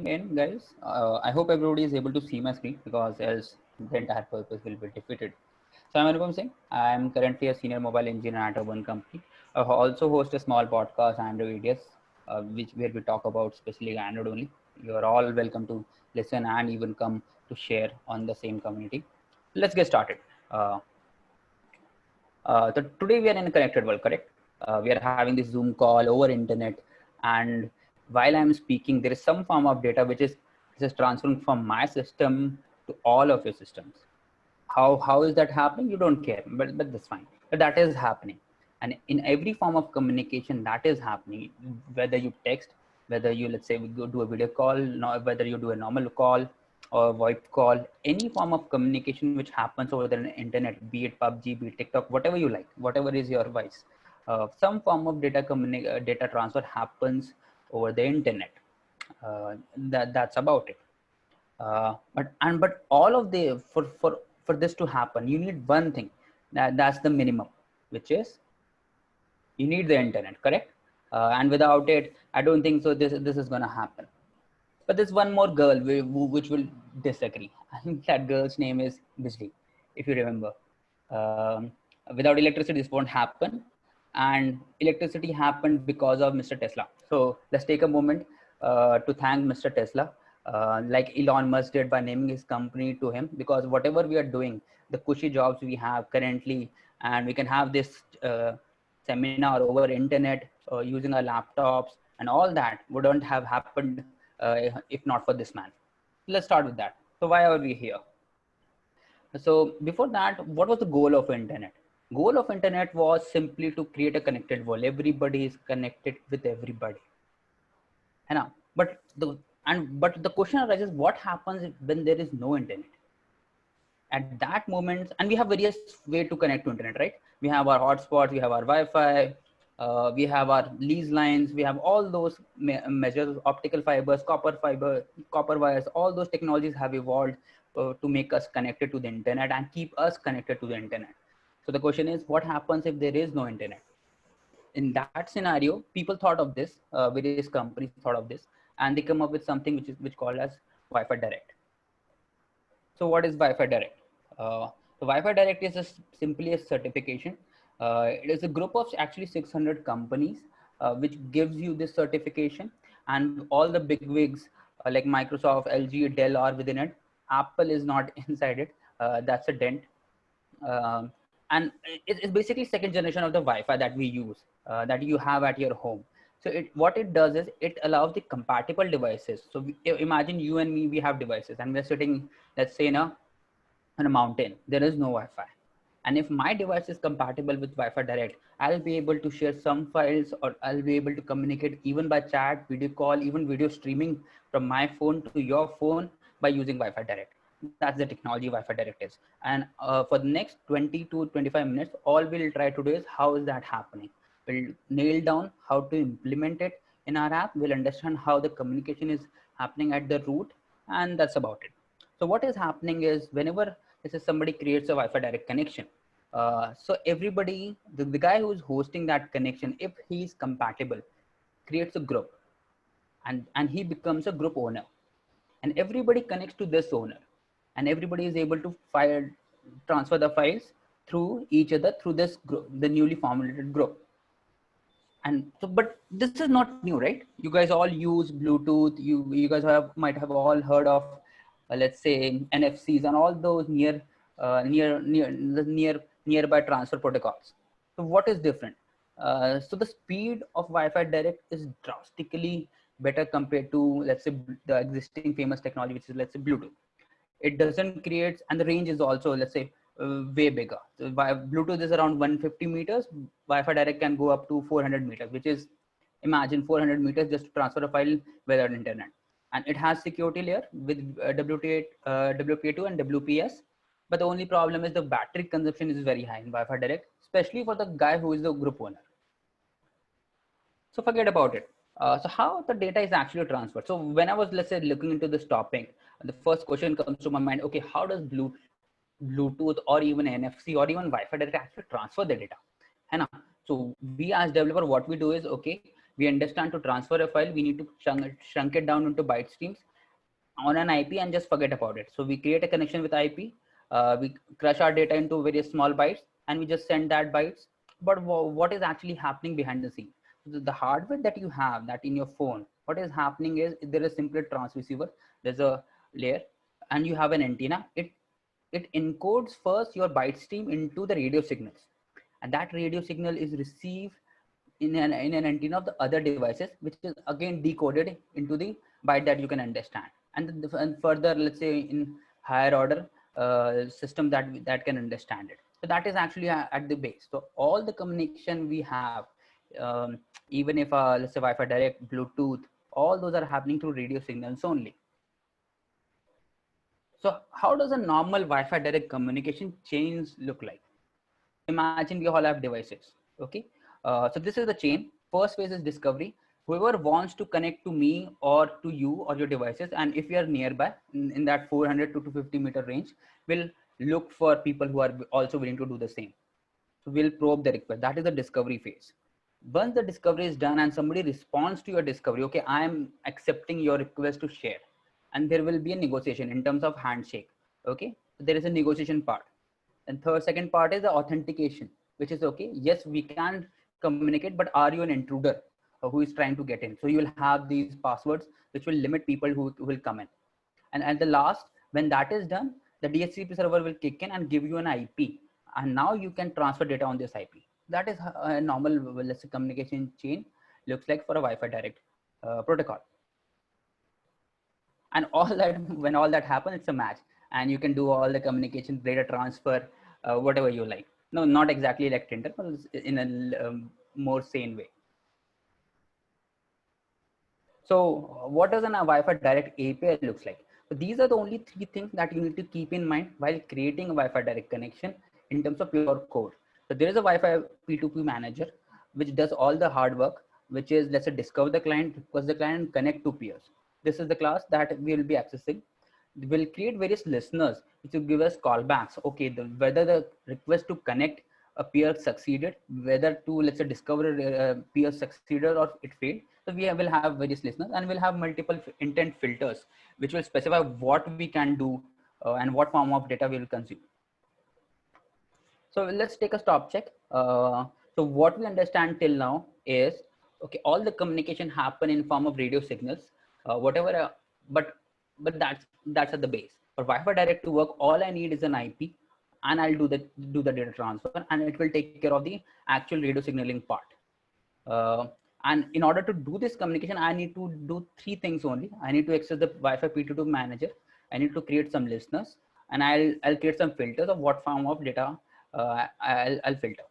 in, guys. I hope everybody is able to see my screen because else the entire purpose will be defeated. So I'm Anupam Singh. I'm currently a senior mobile engineer at a one company. I also host a small podcast, Android Ideas, which where we talk about specifically Android only. You are all welcome to listen and even come to share on the same community. Let's get started. Today we are in a connected world, correct? We are having this Zoom call over internet, and while I'm speaking, there is some form of data which is transferring from my system to all of your systems. How is that happening? You don't care, but that's fine. But that is happening, and in every form of communication, that is happening. Whether you text, whether you let's say we go do a video call, whether you do a normal call or VoIP call, any form of communication which happens over the internet, be it PUBG, be it TikTok, whatever you like, whatever is your voice, some form of data transfer happens over the internet. That's about it. But all of the for this to happen, you need one thing. That's the minimum, which is you need the internet, correct? And without it, I don't think so. This is gonna happen. But there's one more girl which will disagree. I think that girl's name is Bijli, if you remember. Um, Without electricity, this won't happen. And electricity happened because of Mr. Tesla. So let's take a moment to thank Mr. Tesla, like Elon Musk did by naming his company to him, because whatever we are doing, the cushy jobs we have currently, and we can have this seminar over internet using our laptops, and all that wouldn't have happened if not for this man. Let's start with that. So why are we here? So before that, what was the goal of internet? Goal of internet was simply to create a connected world. Everybody is connected with everybody. है ना? But the question arises: what happens when there is no internet? At that moment, and we have various way to connect to internet, right? We have our hotspot, we have our Wi-Fi, we have our lease lines, we have all those measures, optical fibers, copper wires. All those technologies have evolved to make us connected to the internet and keep us connected to the internet. So the question is, what happens if there is no internet? In that scenario, people thought of this, various companies thought of this, and they come up with something which called as Wi-Fi Direct. So what is Wi-Fi Direct? So Wi-Fi Direct is simply a certification. It is a group of actually 600 companies which gives you this certification, and all the big wigs like Microsoft, LG, Dell are within it. Apple is not inside it. That's a dent. Um, and it's basically second generation of the Wi-Fi that we use, that you have at your home. So what it does is it allows the compatible devices. So imagine you and me, we have devices, and we're sitting, let's say, on a mountain. There is no Wi-Fi. And if my device is compatible with Wi-Fi Direct, I'll be able to share some files, or I'll be able to communicate even by chat, video call, even video streaming from my phone to your phone by using Wi-Fi Direct. That's the technology Wi-Fi Direct is. And for the next 20 to 25 minutes, all we'll try to do is how is that happening. We'll nail down how to implement it in our app. We'll understand how the communication is happening at the root, and that's about it. So what is happening is, whenever this is somebody creates a Wi-Fi Direct connection, so everybody, the guy who is hosting that connection, if he is compatible, creates a group, and he becomes a group owner, and everybody connects to this owner, and everybody is able to transfer the files through each other through this group, the newly formulated group. And so, but this is not new, right? You guys all use Bluetooth. You guys might have all heard of, let's say, NFCs and all those nearby transfer protocols. So what is different? So the speed of Wi-Fi Direct is drastically better compared to, let's say, the existing famous technology, which is, let's say, Bluetooth. It doesn't create, and the range is also, let's say, way bigger. So Bluetooth is around 150 meters. Wi-Fi Direct can go up to 400 meters, which is, imagine 400 meters just to transfer a file without internet. And it has security layer with WPA2 and WPS. But the only problem is the battery consumption is very high in Wi-Fi Direct, especially for the guy who is the group owner. So forget about it. So how the data is actually transferred? So when I was, let's say, looking into this topic, the first question comes to my mind: okay, how does Bluetooth or even NFC or even Wi-Fi Direct actually transfer the data? है ना? So we as developer, what we do is, okay, We understand to transfer a file, we need to shrunk it down into byte streams on an IP and just forget about it. So we create a connection with IP, we crush our data into various small bytes, and we just send that bytes. But what is actually happening behind the scene? So the hardware that you have that in your phone, what is happening is there is simply a transceiver, there's a layer, and you have an antenna. It encodes first your byte stream into the radio signals, and that radio signal is received in an antenna of the other devices, which is again decoded into the byte that you can understand. And further, let's say in higher order system that can understand it. So that is actually at the base. So all the communication we have, even if let's say Wi-Fi direct, Bluetooth, all those are happening through radio signals only. So how does a normal Wi-Fi direct communication change look like? Imagine we all have devices. Okay. So this is the chain. First phase is discovery. Whoever wants to connect to me or to you or your devices, and if you are nearby in that 400 to 250-meter range, will look for people who are also willing to do the same. So we'll probe the request. That is the discovery phase. Once the discovery is done and somebody responds to your discovery, okay, I'm accepting your request to share, and there will be a negotiation in terms of handshake. Okay, so there is a negotiation part. And second part is the authentication, which is okay. Yes, we can communicate, but are you an intruder who is trying to get in? So you will have these passwords, which will limit people who will come in. And at the last, when that is done, the DHCP server will kick in and give you an IP. And now you can transfer data on this IP. That is a normal, let's say, communication chain looks like for a Wi-Fi direct protocol. And all that, when all that happens, it's a match. And you can do all the communication, data transfer, whatever you like. No, not exactly like Tinder, but in a more sane way. So what does an Wi-Fi direct API looks like? So these are the only three things that you need to keep in mind while creating a Wi-Fi direct connection in terms of your code. So there is a Wi-Fi P2P manager, which does all the hard work, which is, let's say, discover the client, request the client, and connect to peers. This is the class that we will be accessing. We'll create various listeners which will give us callbacks. Okay, whether the request to connect a peer succeeded, whether to, let's say, discover a peer succeeded or it failed. So we will have various listeners, and we'll have multiple intent filters, which will specify what we can do and what form of data we will consume. So let's take a stop check. So what we understand till now is, okay, all the communication happen in form of radio signals, whatever, but that's at the base. For Wi-Fi direct to work, all I need is an IP, and I'll do the data transfer, and it will take care of the actual radio signaling part. And in order to do this communication, I need to do three things only. I need to access the Wi-Fi P2P manager. I need to create some listeners, and I'll create some filters of what form of data I'll filter.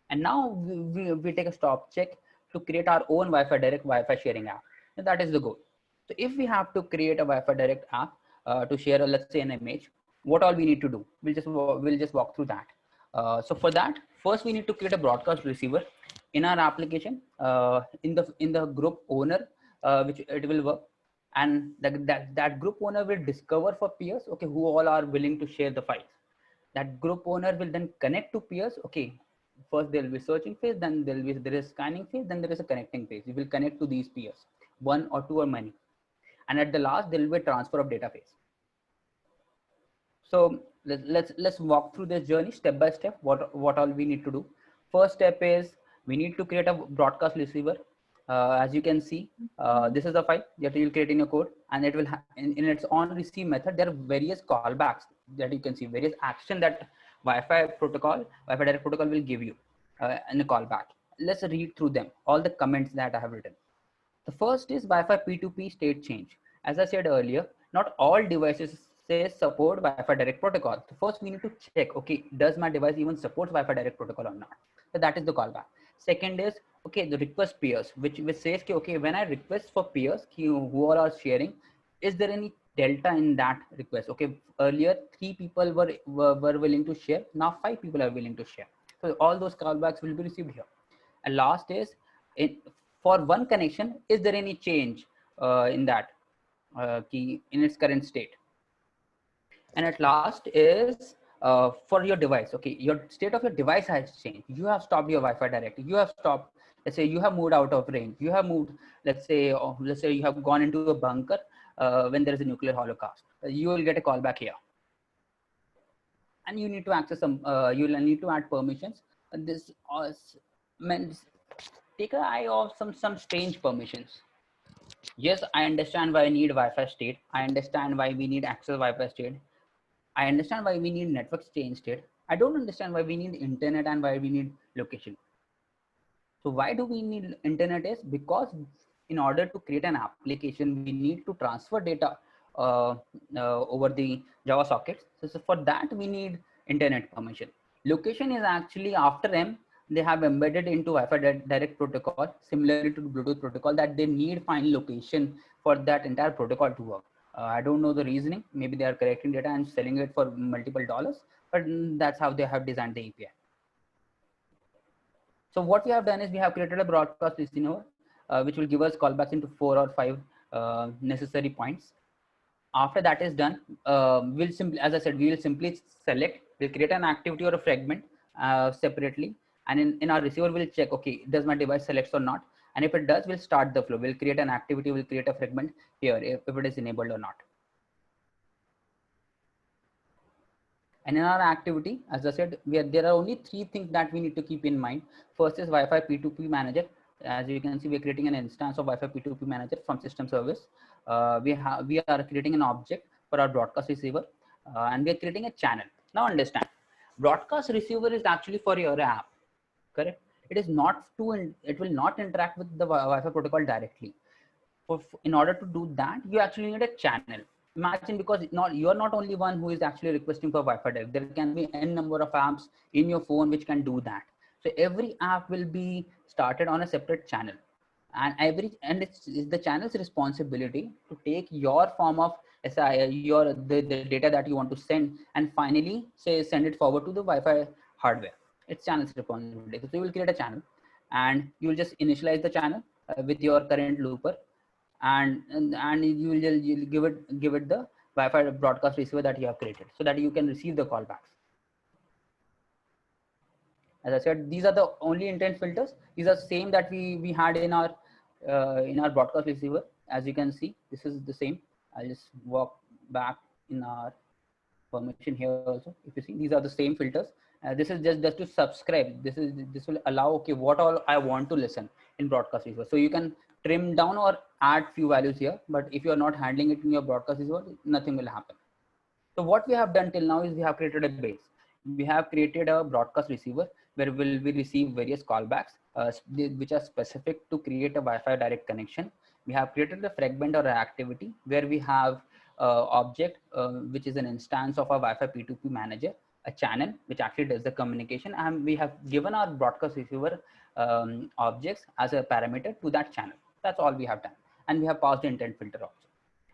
And now we take a stop check to create our own Wi-Fi direct Wi-Fi sharing app. And that is the goal. So if we have to create a Wi-Fi direct app to share, let's say, an image, what all we need to do? We'll just walk through that. So for that, first we need to create a broadcast receiver in our application, in the group owner, which it will work. And that group owner will discover for peers, okay, who all are willing to share the files. That group owner will then connect to peers. Okay, first there will be searching phase, then there is scanning phase, then there is a connecting phase. You will connect to these peers, one or two or many, and at the last there will be a transfer of data phase. So let's walk through this journey step by step. What all we need to do. First step is we need to create a broadcast receiver. As you can see, this is a file that you will create in your code, and it will in its on receive method. There are various callbacks that you can see, various action that Wi-Fi direct protocol will give you in a callback. Let's read through them, all the comments that I have written. The first is Wi-Fi P2P state change. As I said earlier, not all devices say support Wi-Fi direct protocol. So first we need to check, okay, does my device even support Wi-Fi direct protocol or not? So that is the callback. Second is, okay, the request peers, which says, okay, when I request for peers who all are sharing, is there any delta in that request? Okay, earlier 3 people were willing to share, now 5 people are willing to share. So all those callbacks will be received here. And last is, for one connection, is there any change in that key in its current state? And at last is for your device. Okay, your state of your device has changed. You have stopped your Wi-Fi direct. You have stopped, let's say you have moved out of range. You have moved, let's say you have gone into a bunker when there is a nuclear holocaust. You will get a call back here. And you need to access some, you will need to add permissions. And this means take an eye of some strange permissions. Yes, I understand why I need Wi-Fi state. I understand why we need access Wi-Fi state. I understand why we need network change state. I don't understand why we need internet and why we need location. So why do we need internet is because in order to create an application, we need to transfer data over the Java sockets. So for that, we need internet permission. Location is actually after M, they have embedded into Wi-Fi direct protocol, similarly to the Bluetooth protocol, that they need final location for that entire protocol to work. I don't know the reasoning. Maybe they are collecting data and selling it for multiple dollars, but that's how they have designed the API. So what we have done is we have created a broadcast receiver, which will give us callbacks into 4 or 5 necessary points. After that is done, we'll simply, as I said, we will simply select, we'll create an activity or a fragment separately. And in our receiver, we'll check, okay, does my device select or not? And if it does, we'll start the flow. We'll create an activity, we'll create a fragment here if it is enabled or not. And in our activity, as I said, there are only 3 things that we need to keep in mind. First is Wi-Fi P2P manager. As you can see, we're creating an instance of Wi-Fi P2P manager from system service. We are creating an object for our broadcast receiver, and we are creating a channel. Now understand, broadcast receiver is actually for your app, correct? It is not it will not interact with the Wi-Fi protocol directly. In order to do that, you actually need a channel. Imagine, because you are not only one who is actually requesting for Wi-Fi direct. There can be n number of apps in your phone which can do that. So every app will be started on a separate channel, and it's the channel's responsibility to take your form of SI, the data that you want to send, and finally send it forward to the Wi-Fi hardware. It's channel's responsibility. So you will create a channel, and you will just initialize the channel with your current looper, and you'll give it the Wi-Fi broadcast receiver that you have created, so that you can receive the callbacks. As I said, these are the only intent filters. These are same that we had in our broadcast receiver. As you can see, this is the same. I'll just walk back in our permission here also. If you see, these are the same filters. This is just to subscribe. This will allow, okay, what all I want to listen in broadcast receiver. So you can trim down or add few values here, but if you are not handling it in your broadcast receiver, nothing will happen. So what we have done till now is we have created a base. We have created a broadcast receiver where we receive various callbacks, which are specific to create a Wi-Fi direct connection. We have created a fragment or an activity where we have object, which is an instance of a Wi-Fi P2P manager, a channel which actually does the communication, and we have given our broadcast receiver objects as a parameter to that channel. That's all we have done, and we have passed the intent filter also.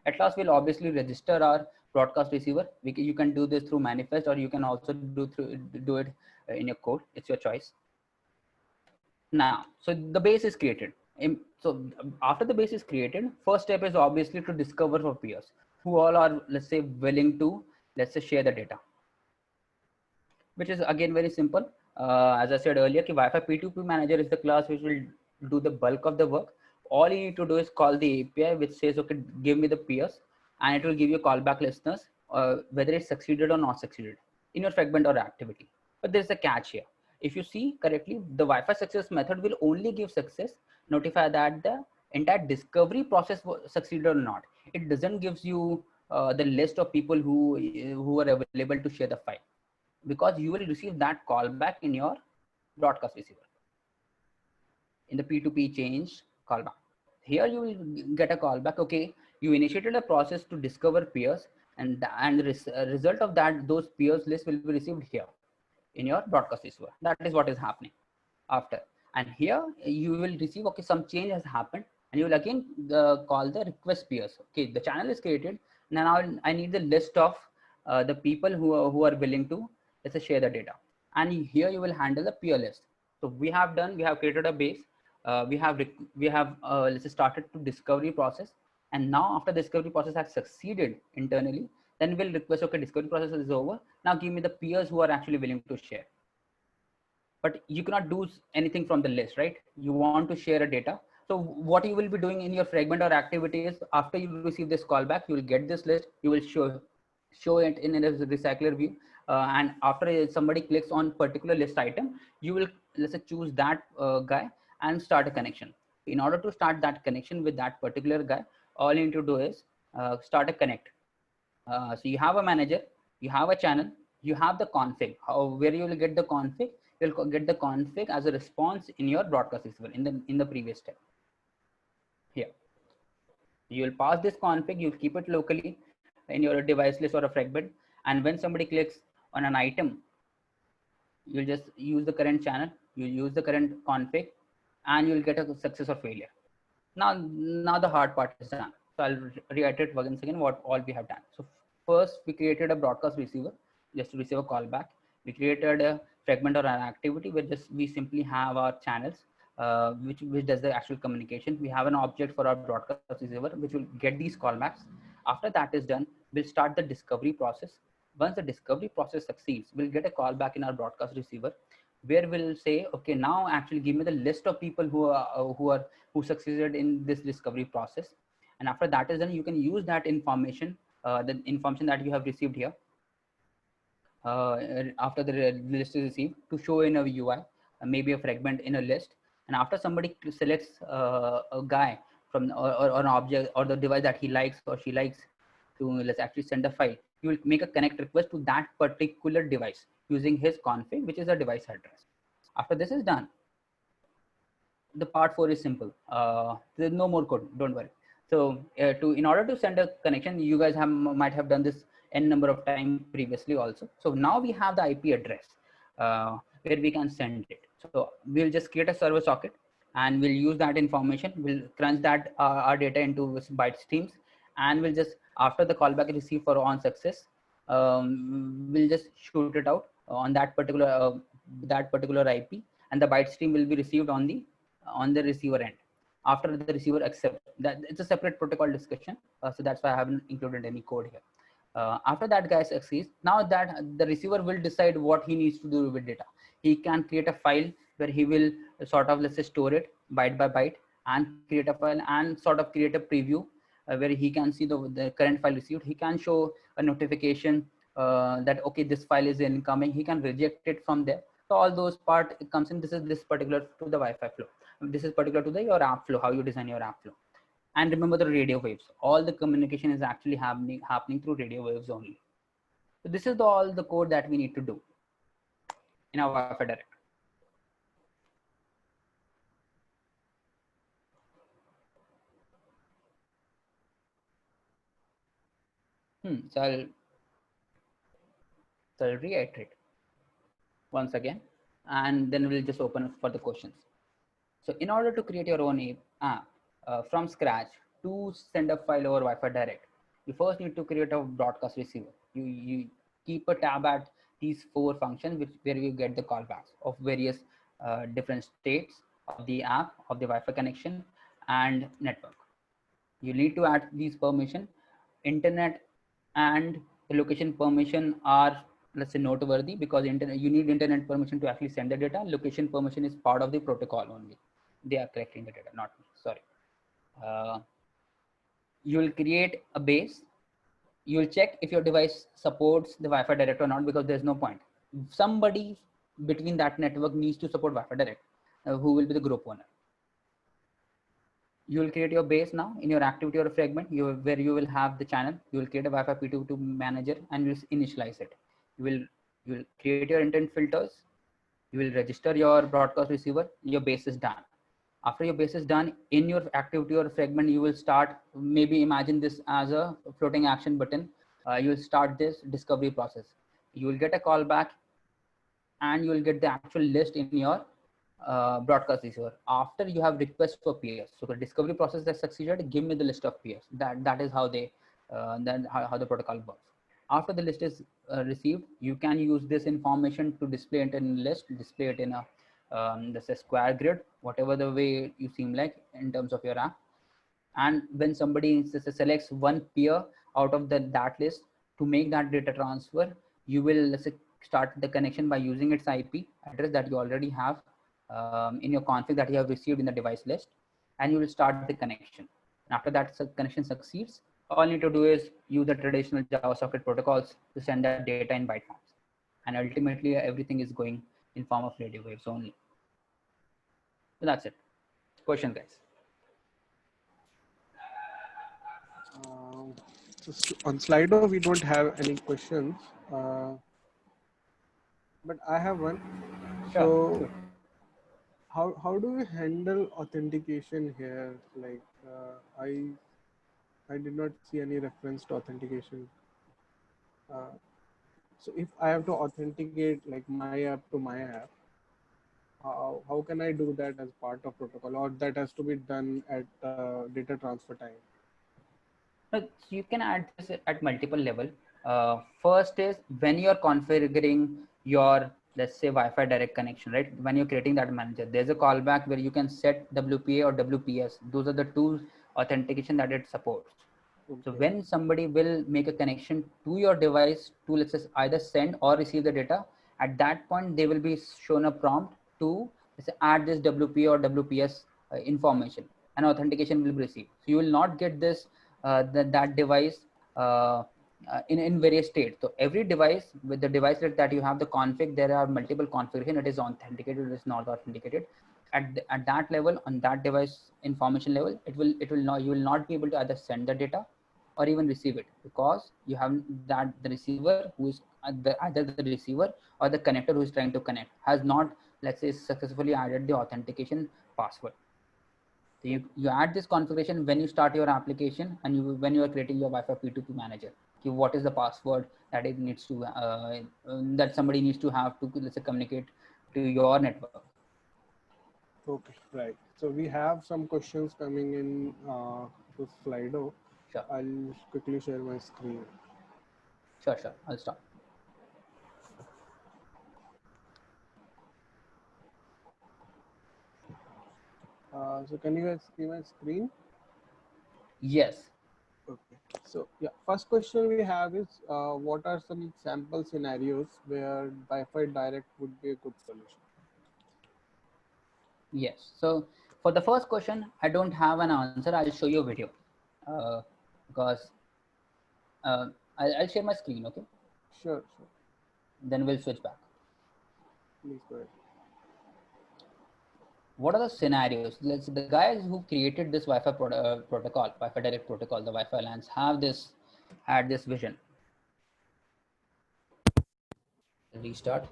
At last, we'll obviously register our broadcast receiver. You can do this through manifest, or you can also do it in your code. It's your choice. Now, so the base is created. So after the base is created, first step is obviously to discover for peers who all are, let's say, willing to, let's say, share the data, which is again very simple. As I said earlier, Wi-Fi P2P manager is the class which will do the bulk of the work. All you need to do is call the API, which says, okay, give me the peers, and it will give you callback listeners, whether it succeeded or not succeeded in your fragment or activity. But there's a catch here. If you see correctly, the Wi-Fi success method will only give success, notify that the entire discovery process succeeded or not. It doesn't gives you the list of people who are available to share the file, because you will receive that callback in your broadcast receiver in the P2P change callback. Here you will get a callback. Okay, you initiated a process to discover peers, and the result of that, those peers list will be received here in your broadcast receiver. That is what is happening after. And here you will receive, okay, some change has happened, and you will again call the request peers. Okay, the channel is created. Now I need the list of the people who are willing to, let's say, share the data. And here you will handle the peer list. So we have created a base. We have let's say started to discovery process. And now after the discovery process has succeeded internally, then we'll request, okay, discovery process is over. Now give me the peers who are actually willing to share. but you cannot do anything from the list, right? You want to share a data. So what you will be doing in your fragment or activity is, after you receive this callback, you will get this list, you will show it in a recycler view. And after somebody clicks on particular list item, you will, let's say, choose that guy and start a connection. In order to start that connection with that particular guy, all you need to do is start a connect. So you have a manager, you have a channel, you have the config. Where you will get the config? You'll get the config as a response in your broadcast receiver in the previous step. Here, you will pass this config, you'll keep it locally in your device list or a fragment. And when somebody clicks on an item, you'll just use the current channel, you'll use the current config, and you'll get a success or failure. Now the hard part is done. So I'll reiterate once again what all we have done. So first, we created a broadcast receiver just to receive a callback. We created a fragment or an activity where just we simply have our channels, which does the actual communication. We have an object for our broadcast receiver, which will get these callbacks. After that is done, we'll start the discovery process. Once the discovery process succeeds, we'll get a callback in our broadcast receiver, where we'll say, okay, now actually give me the list of people who succeeded in this discovery process. And after that is done, you can use that information, the information that you have received here, after the list is received, to show in a UI, maybe a fragment in a list. And after somebody selects a guy from or an object or the device that he likes or she likes to, let's actually send a file, you will make a connect request to that particular device using his config, which is a device address. After this is done, the part 4 is simple. There's no more code, don't worry. So in order to send a connection, you guys might have done this n number of times previously also. So now we have the IP address where we can send it. So we'll just create a server socket and we'll use that information. We'll crunch that our data into byte streams, and we'll just, after the callback received for on success, we'll just shoot it out on that particular IP, and the byte stream will be received on the receiver end after the receiver accepts that. It's a separate protocol discussion, so that's why I haven't included any code here. After that guy succeeds, now that the receiver will decide what he needs to do with data. He can create a file where he will sort of, let's say, store it byte by byte, and create a file and sort of create a preview where he can see the current file received. He can show a notification that, okay, this file is incoming. He can reject it from there. So all those part comes in. This particular to the Wi-Fi flow. This is particular to your app flow, how you design your app flow. And remember the radio waves. All the communication is actually happening through radio waves only. So this is all the code that we need to do in our Wi-Fi Direct. So I'll reiterate once again, and then we'll just open for the questions. So in order to create your own app from scratch to send a file over Wi-Fi Direct, you first need to create a broadcast receiver. You keep a tab at these 4 functions, where you get the callbacks of various different states of the app, of the Wi-Fi connection and network. You need to add these permission. Internet and the location permission are, let's say, noteworthy, because you need internet permission to actually send the data. Location permission is part of the protocol only. They are collecting the data, not me. Sorry. You will create a base. You will check if your device supports the Wi-Fi Direct or not, because there's no point. Somebody between that network needs to support Wi-Fi Direct, who will be the group owner. You will create your base now in your activity or fragment, where you will have the channel. You will create a Wi-Fi P2 manager and you will initialize it. You will create your intent filters. You will register your broadcast receiver. Your base is done. After your base is done, in your activity or fragment, you will start, maybe imagine this as a floating action button. You will start this discovery process. You will get a callback, and you will get the actual list in your broadcast receiver after you have request for peers. So the discovery process that succeeded, give me the list of peers. That is how they how the protocol works. After the list is received, you can use this information to display it in a list, display it in a this a square grid, whatever the way you seem like in terms of your app. And when somebody selects one peer out of that list to make that data transfer, you will, let's say, start the connection by using its IP address that you already have in your config that you have received in the device list, and you will start the connection. After that connection succeeds, all you need to do is use the traditional JavaScript protocols to send that data in byte forms. And ultimately, everything is going in form of radio waves only. So that's it. Question, guys. So on Slido, we don't have any questions, but I have one. Sure. So how do we handle authentication here? Like I did not see any reference to authentication. So if I have to authenticate like my app to my app, how can I do that as part of protocol, or that has to be done at data transfer time? So you can add this at multiple level. First is when you're configuring your, let's say, Wi-Fi direct connection, right? When you're creating that manager, there's a callback where you can set WPA or WPS. Those are the two authentication that it supports. Okay. So when somebody will make a connection to your device to, let's say, either send or receive the data, at that point, they will be shown a prompt to, let's say, add this WPA or WPS information, and authentication will be received. So you will not get this that device in various states. So every device with the device that you have the config, there are multiple configuration. It is authenticated, it is not authenticated. At that level, on that device information level, it will not, you will not be able to either send the data or even receive it, because you have that the receiver who is either the receiver or the connector who is trying to connect has not, let's say, successfully added the authentication password. So you add this configuration when you start your application, and when you are creating your Wi-Fi P2P manager. What is the password that it needs to that somebody needs to have to, let's say, communicate to your network. Okay, right. So we have some questions coming in to Slido. Sure. I'll quickly share my screen. Sure. I'll start. So can you guys see my screen? Yes. Okay. So yeah, first question we have is what are some sample scenarios where Wi-Fi direct would be a good solution? Yes. So for the first question, I don't have an answer. I'll show you a video because I'll share my screen. Okay. Sure. Then we'll switch back. Please go ahead. What are the scenarios? Let's the guys who created this Wi-Fi protocol, Wi-Fi direct protocol, the Wi-Fi Alliance, had this vision. Restart.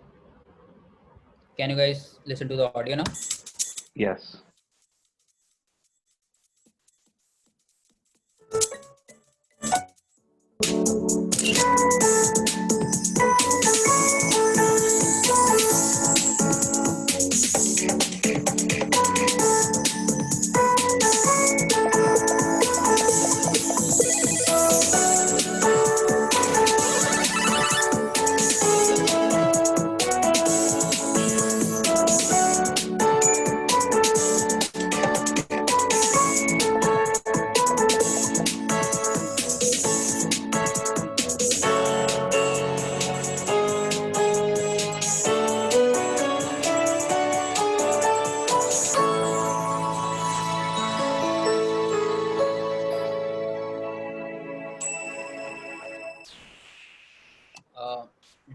Can you guys listen to the audio now? Yes.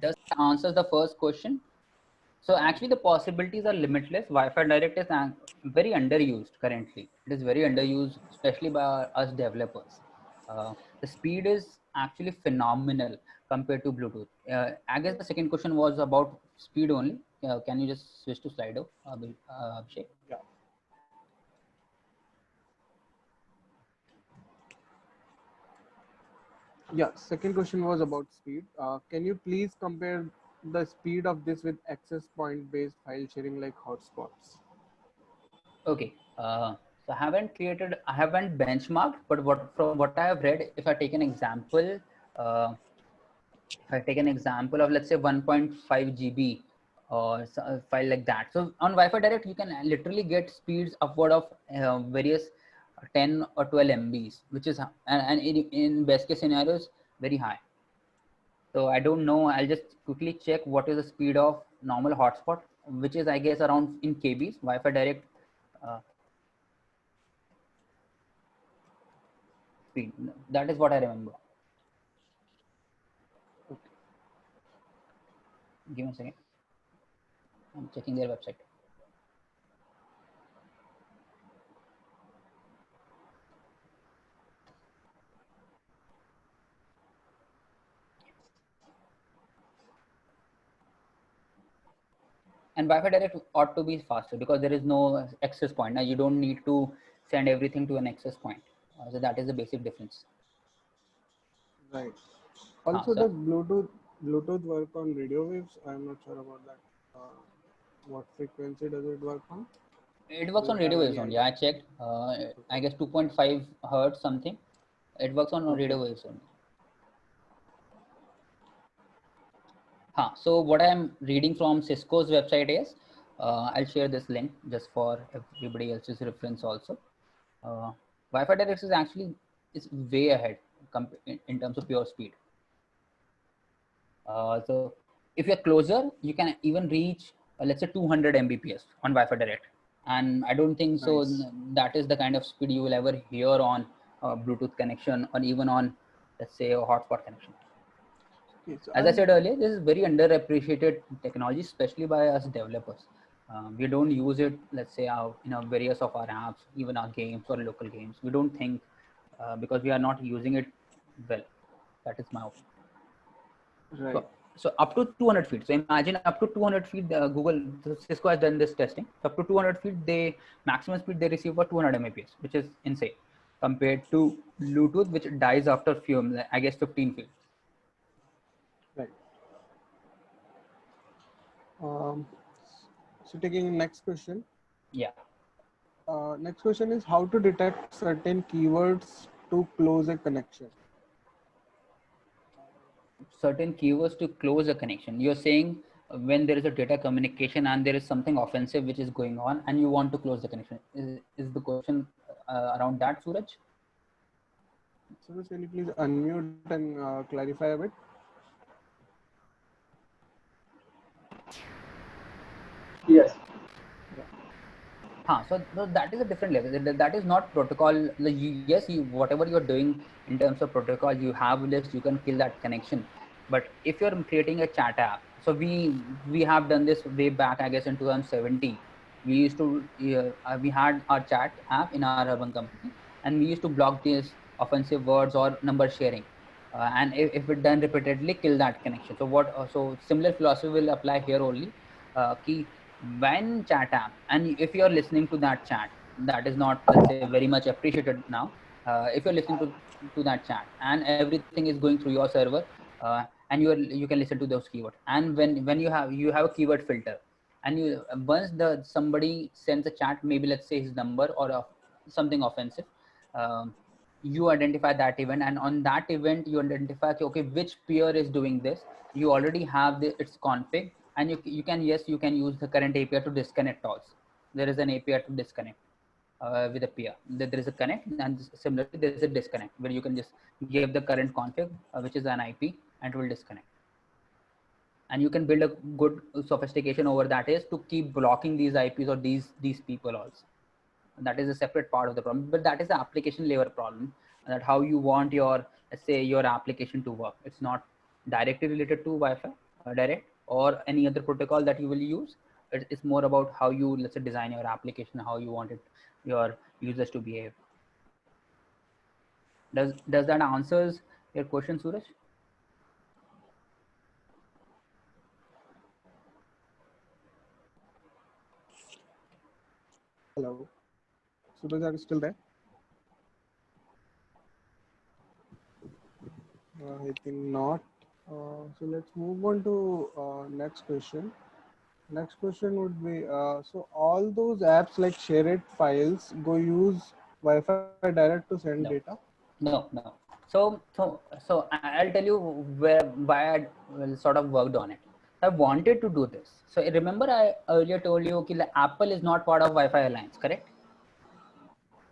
Does that answer the first question? So actually the possibilities are limitless. Wi-Fi direct is very underused currently. It is very underused, especially by us developers. The speed is actually phenomenal compared to Bluetooth. I guess the second question was about speed only. Can you just switch to Slido, Abhishek? Yeah. Yeah, second question was about speed. Can you please compare the speed of this with access point based file sharing like hotspots? Okay. So I haven't benchmarked, but from what I have read, if I take an example, of, let's say, 1.5 GB or a file like that. So on Wi-Fi Direct, you can literally get speeds upward of various 10 or 12 MBs, which is, and in best case scenarios, very high. So I don't know. I'll just quickly check what is the speed of normal hotspot, which is I guess around in kbs. Wi-Fi Direct speed. That is what I remember. Okay. Give me a second. I'm checking their website. And Wi-Fi Direct ought to be faster because there is no access point. Now you don't need to send everything to an access point. So that is the basic difference. Right. Also, So does Bluetooth work on radio waves? I'm not sure about that. What frequency does it work on? it works Do on you have radio waves any only. idea? I checked. I guess 2.5 hertz something. It works on Okay. radio waves only. So what I'm reading from Cisco's website is, I'll share this link just for everybody else's reference also. Wi-Fi Direct is actually is way ahead in terms of pure speed. So if you're closer, you can even reach, let's say 200 Mbps on Wi-Fi Direct. And I don't think so Nice. that is the kind of speed you will ever hear on Bluetooth connection or even on, let's say, a hotspot connection. Okay, so As I said earlier, this is very underappreciated technology, especially by us developers. We don't use it, let's say, in our various of our apps, even our games or local games. We don't think because we are not using it well. That is my opinion. right. So up to 200 feet. So imagine up to 200 feet, Cisco has done this testing. So up to 200 feet, maximum speed they receive for 200 Mbps, which is insane compared to Bluetooth, which dies after few, I guess 15 feet. Right. So taking next question. Yeah. Next question is how to detect certain keywords to close a connection. Certain keywords to close a connection. You're saying when there is a data communication and there is something offensive which is going on and you want to close the connection. Is the question around that, Suraj? Suraj, can you please unmute and clarify a bit? Yes. So that is a different level. That is not protocol. Yes, whatever you're doing in terms of protocol, you have list, you can kill that connection. But if you're creating a chat app, so we have done this way back, I guess in 2017. We used to we had our chat app in our urban company, and we used to block these offensive words or number sharing. And if it done repeatedly, kill that connection. So similar philosophy will apply here only. Key when chat app, and if you're listening to that chat, that is not, let's say, very much appreciated now. If you're listening to that chat and everything is going through your server, and you can listen to those keywords, and when you have a keyword filter, and you once somebody sends a chat, maybe let's say his number or something offensive, um, you identify that event, and on that event you identify, okay, which peer is doing this. You already have its config, and you can, yes, you can use the current API to disconnect also. There is an API to disconnect with a peer. There is a connect, and similarly there is a disconnect where you can just give the current config, which is an IP, and it will disconnect. And you can build a good sophistication over that is to keep blocking these IPs or these people also. And that is a separate part of the problem, but that is the application layer problem, that how you want your, let's say, your application to work. It's not directly related to Wi-Fi direct or any other protocol that you will use. It's more about how you, let's say, design your application, how you want it, your users to behave. Does that answers your question, Suraj? Hello. Suraj, are you still there? I think not. So let's move on to next question. Next question would be, so all those apps like ShareIt files go use Wi-Fi Direct to send No. data? No. So I'll tell you why I sort of worked on it. I wanted to do this. So remember I earlier told you, okay, Apple is not part of Wi-Fi Alliance, correct?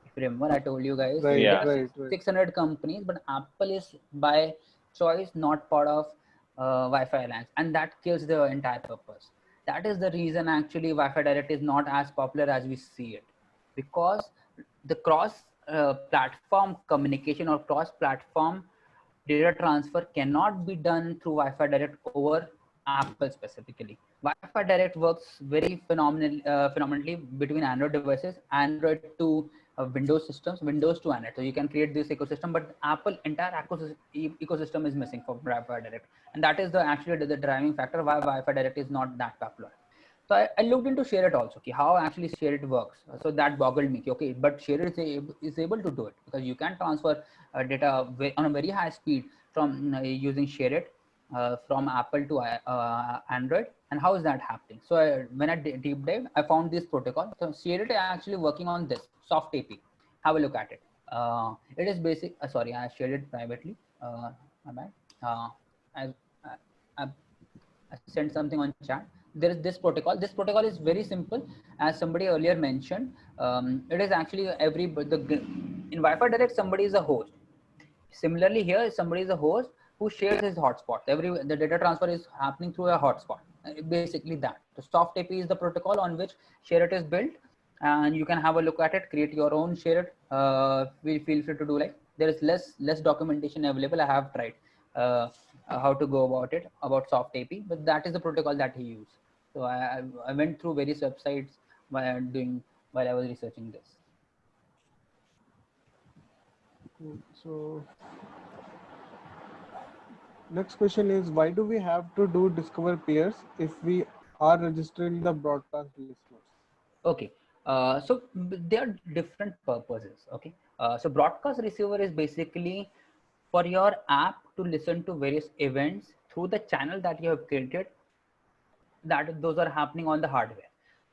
If you remember, I told you guys Right, there Yeah. are right. 600 companies, but Apple is by choice not part of Wi-Fi alliance, and that kills the entire purpose. That is the reason actually Wi-Fi Direct is not as popular as we see it, because the cross platform communication or cross platform data transfer cannot be done through Wi-Fi Direct over Apple specifically. Wi-Fi Direct works very phenomenally between Android devices, Android to Windows systems, Windows to Android. So you can create this ecosystem, but Apple entire ecosystem is missing for Wi-Fi Direct, and that is the actually the driving factor why Wi-Fi Direct is not that popular. So I looked into Share It also, okay, how actually Share It works. So that boggled me, okay, but Share It is able to do it because you can transfer data on a very high speed from using Share It from Apple to Android. And how is that happening? So when I deep dive, I found this protocol. So Share It is actually working on this soft AP. Have a look at it. It is basic. Sorry, I shared it privately. My bad. I, I, I sent something on chat. There is this protocol. This protocol is very simple. As somebody earlier mentioned, it is actually in Wi-Fi Direct, somebody is a host. Similarly, here somebody is a host who shares his hotspot. The data transfer is happening through a hotspot. Basically that. The soft AP is the protocol on which ShareIt is built, and you can have a look at it. Create your own ShareIt. Feel free to do like. There is less documentation available. I have tried how to go about it about soft AP, but that is the protocol that he used. So I went through various websites while I was researching this. Cool. So next question is, why do we have to do discover peers if we are registering the broadcast listeners? Okay, so there are different purposes. Okay, so broadcast receiver is basically for your app to listen to various events through the channel that you have created, that those are happening on the hardware.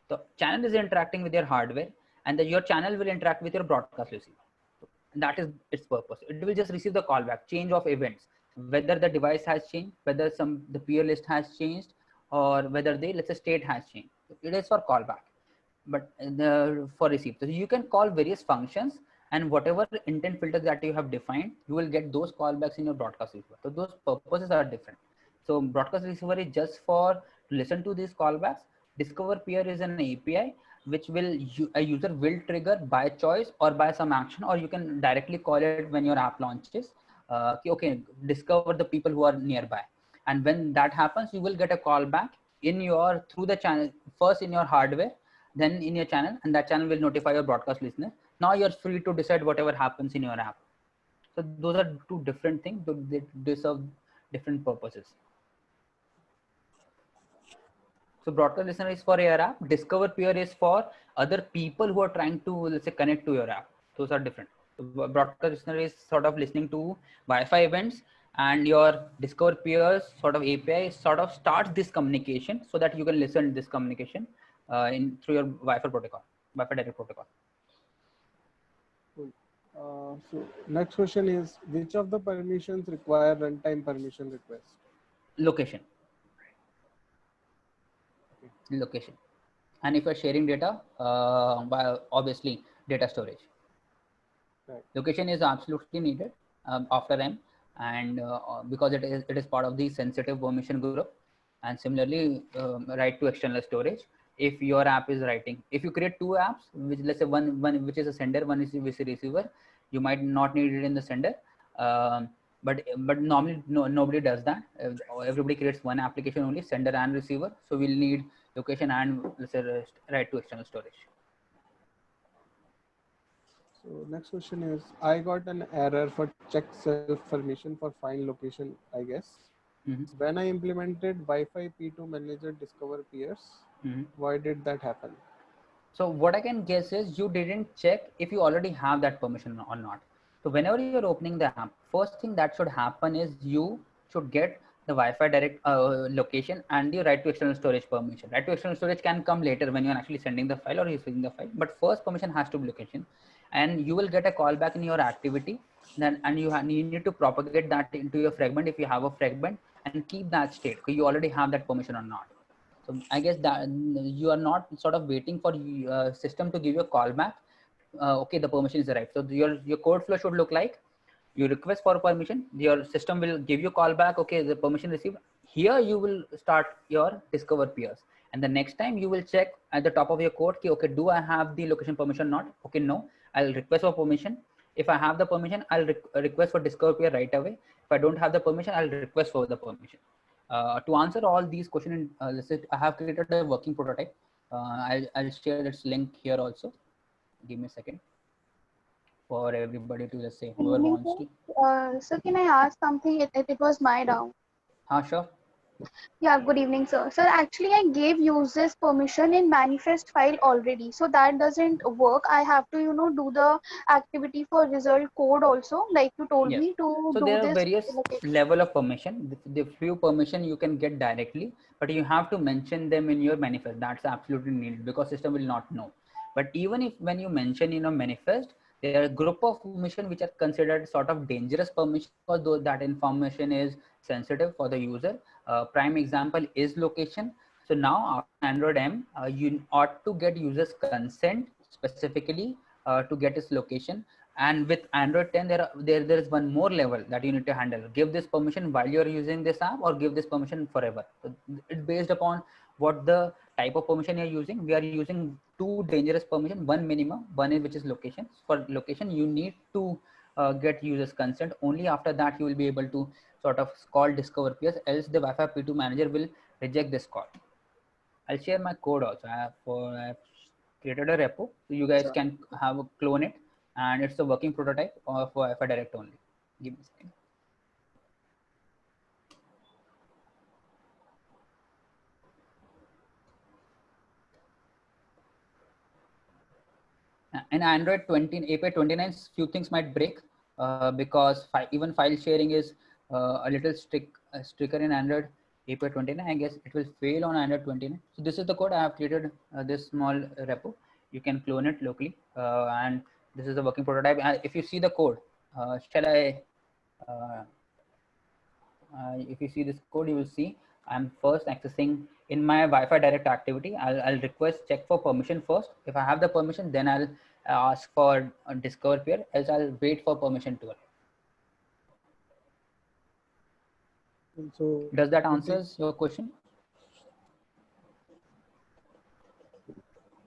The channel is interacting with your hardware, and your channel will interact with your broadcast receiver. That is its purpose. It will just receive the callback, change of events, whether the device has changed, whether the peer list has changed, or whether the, let's say, state has changed. It is for callback, but for receive. So you can call various functions, and whatever intent filters that you have defined, you will get those callbacks in your broadcast receiver. So those purposes are different. So broadcast receiver is just for to listen to these callbacks. Discover peer is an API which a user will trigger by choice or by some action, or you can directly call it when your app launches. Okay, discover the people who are nearby, and when that happens, you will get a callback in your through the channel, first in your hardware, then in your channel, and that channel will notify your broadcast listener. Now you're free to decide whatever happens in your app. So those are two different things, but they serve different purposes. So broadcast listener is for your app. Discover peer is for other people who are trying to, let's say, connect to your app. Those are different. So broadcast listener is sort of listening to Wi-Fi events, and your discover peers sort of API sort of starts this communication so that you can listen to this communication in through your Wi-Fi protocol, Wi-Fi direct protocol. Cool. So next question is, which of the permissions require runtime permission request? Location. Okay. Location. And if you're sharing data, by obviously data storage. Right. Location is absolutely needed after M, and because it is part of the sensitive permission group. And similarly, write to external storage. If your app is writing, if you create two apps, which let's say one which is a sender, one is a receiver, you might not need it in the sender. But normally nobody does that. Everybody creates one application only, sender and receiver. So we'll need location and, let's say, write to external storage. So next question is, I got an error for check self permission for find location, I guess. Mm-hmm. When I implemented Wi-Fi P2 manager discover peers, why did that happen? So what I can guess is you didn't check if you already have that permission or not. So whenever you're opening the app, first thing that should happen is you should get the Wi-Fi direct location and the write to external storage permission. Write to external storage can come later when you're actually sending the file or receiving the file, but first permission has to be location, and you will get a callback in your activity. Then and you need to propagate that into your fragment if you have a fragment, and keep that state. You already have that permission or not. So I guess that you are not sort of waiting for system to give you a callback. Okay, the permission is right. So your code flow should look like you request for permission, your system will give you callback. Okay, the permission received. here you will start your discover peers. And the next time you will check at the top of your code, okay, do I have the location permission? Not okay, no, I'll request for permission. If I have the permission, I'll request for discover peer right away. If I don't have the permission, I'll request for the permission. To answer all these questions, let's say I have created a working prototype. I'll share its link here also. Give me a second for everybody to, let's say, Good whoever evening, wants to. sir. So can I ask something? It was my doubt. Sure. Yeah, good evening, sir. Sir, actually, I gave users permission in manifest file already, so that doesn't work. I have to, do the activity for result code also, like you told Yes. me to So do there are this. various level of permission. The few permission you can get directly, but you have to mention them in your manifest. That's absolutely needed because system will not know. But even if when you mention in a manifest, there are a group of permission which are considered sort of dangerous permission because though that information is sensitive for the user. Prime example is location. So now Android M, you ought to get users consent specifically to get its location. And with Android 10, there is one more level that you need to handle. Give this permission while you're using this app, or give this permission forever. So it's based upon what the type of permission you're using. We are using two dangerous permission, one minimum, one is which is location. For location, you need to get users consent. Only after that you will be able to sort of call discover peers, else the Wi-Fi P2 manager will reject this call. I'll share my code also. I've created a repo, so you guys Sure. can have a clone it, and it's a working prototype for Wi-Fi Direct only. Give me a second. In Android 20, API 29, few things might break because even file sharing is a little stricter in Android API 29. I guess it will fail on Android 29. So this is the code I have created. This small repo, you can clone it locally, and this is the working prototype. If you see the code, shall I? Uh, if you see this code, you will see I'm first accessing in my Wi-Fi direct activity. I'll request check for permission first. If I have the permission, then I'll ask for a discover peer, else I'll wait for permission to. So Does that with answers your question?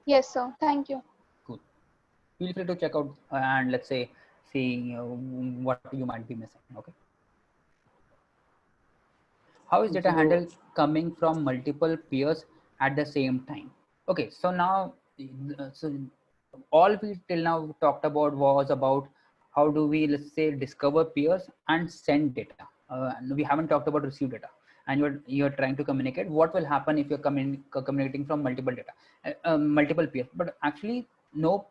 Yes, sir. Thank you. Cool. Feel free to check out and let's say see what you might be missing. Okay. How is data so handled coming from multiple peers at the same time? Okay, so now, so all we till now talked about was about how do we, let's say, discover peers and send data. And we haven't talked about receive data. And you're trying to communicate what will happen if you're communicating from multiple data, multiple peers. But actually, no,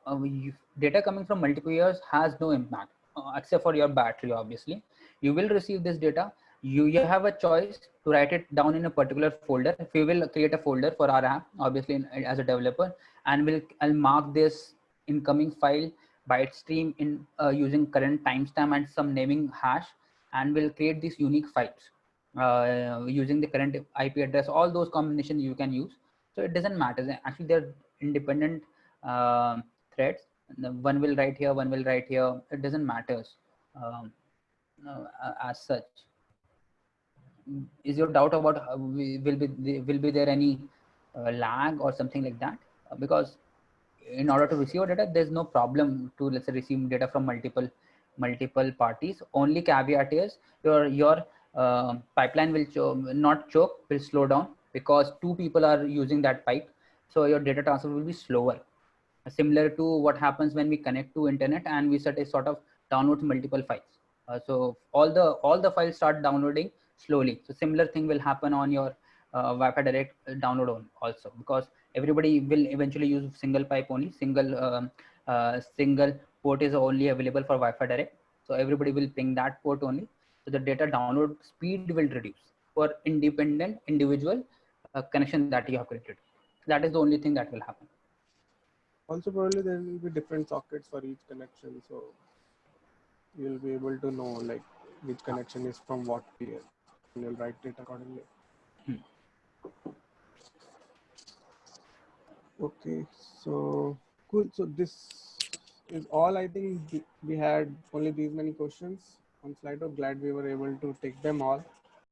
data coming from multiple peers has no impact except for your battery. Obviously, you will receive this data. You have a choice to write it down in a particular folder. If we will create a folder for our app, obviously as a developer, and I'll mark this incoming file byte stream in using current timestamp and some naming hash, and we'll create these unique files using the current IP address. All those combinations you can use. So it doesn't matter. Actually, they're independent threads. One will write here, one will write here. It doesn't matter as such. Is your doubt about will be there any lag or something like that? Because in order to receive data, there's no problem to, let's say, receive data from multiple parties. Only caveat is your pipeline will not choke, will slow down because two people are using that pipe, so your data transfer will be slower, similar to what happens when we connect to internet and we set a sort of download multiple files. So all the files start downloading slowly. So similar thing will happen on your Wi-Fi direct download on also, because everybody will eventually use single pipe only. Single port is only available for Wi-Fi direct, so everybody will ping that port only. So the data download speed will reduce for independent individual connection that you have created. That is the only thing that will happen. also probably there will be different sockets for each connection, so you'll be able to know like which connection is from what peer, and you'll write it accordingly. Okay, so cool. So this is all. I think we had only these many questions on Slido. Glad we were able to take them all.